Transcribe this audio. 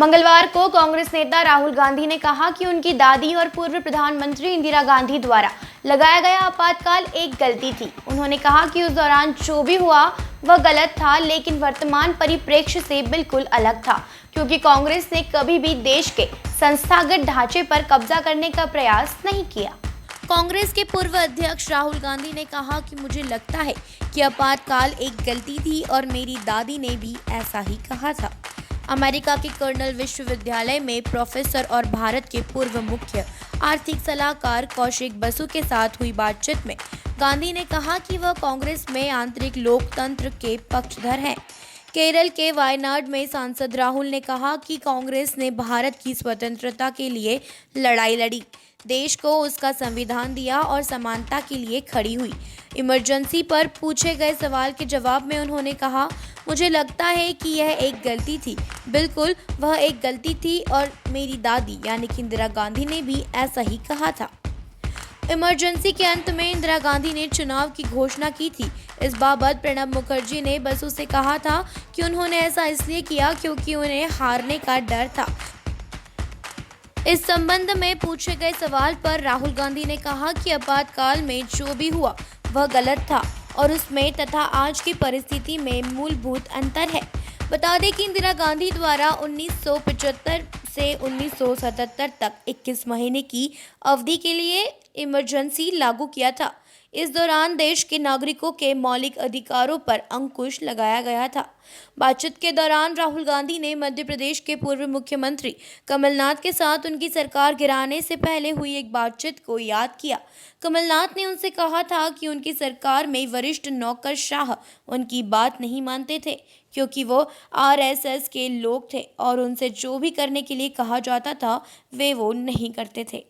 मंगलवार को कांग्रेस नेता राहुल गांधी ने कहा कि उनकी दादी और पूर्व प्रधानमंत्री इंदिरा गांधी द्वारा लगाया गया आपातकाल एक गलती थी। उन्होंने कहा कि उस दौरान जो भी हुआ वह गलत था, लेकिन वर्तमान परिप्रेक्ष्य से बिल्कुल अलग था, क्योंकि कांग्रेस ने कभी भी देश के संस्थागत ढांचे पर कब्जा करने का प्रयास नहीं किया। कांग्रेस के पूर्व अध्यक्ष राहुल गांधी ने कहा कि मुझे लगता है कि आपातकाल एक गलती थी और मेरी दादी ने भी ऐसा ही कहा था। अमेरिका के कर्नल विश्वविद्यालय में प्रोफेसर और भारत के पूर्व मुख्य आर्थिक सलाहकार कौशिक बसु के साथ हुई बातचीत में गांधी ने कहा कि वह कांग्रेस में आंतरिक लोकतंत्र के पक्षधर हैं। केरल के वायनाड में सांसद राहुल ने कहा कि कांग्रेस ने भारत की स्वतंत्रता के लिए लड़ाई लड़ी, देश को उसका संविधान दिया और समानता के लिए खड़ी हुई। इमरजेंसी पर पूछे गए सवाल के जवाब में उन्होंने कहा, मुझे लगता है कि यह एक गलती थी। बिल्कुल, वह एक गलती थी और मेरी दादी यानी कि इंदिरा गांधी ने भी ऐसा ही कहा था। इमरजेंसी के अंत में इंदिरा गांधी ने चुनाव की घोषणा की थी। इस बाबत प्रणब मुखर्जी ने बसु से कहा था कि उन्होंने ऐसा इसलिए किया क्योंकि उन्हें हारने का डर था। इस संबंध में पूछे गए सवाल पर राहुल गांधी ने कहा कि आपातकाल में जो भी हुआ वह गलत था और उसमें तथा आज की परिस्थिति में मूलभूत अंतर है। बता दें कि इंदिरा गांधी द्वारा 1975 से 1977 तक 21 महीने की अवधि के लिए इमरजेंसी लागू किया था। इस दौरान देश के नागरिकों के मौलिक अधिकारों पर अंकुश लगाया गया था। बातचीत के दौरान राहुल गांधी ने मध्य प्रदेश के पूर्व मुख्यमंत्री कमलनाथ के साथ उनकी सरकार गिराने से पहले हुई एक बातचीत को याद किया। कमलनाथ ने उनसे कहा था कि उनकी सरकार में वरिष्ठ नौकरशाह उनकी बात नहीं मानते थे, क्योंकि वो आरएसएस के लोग थे और उनसे जो भी करने के लिए कहा जाता था वे वो नहीं करते थे।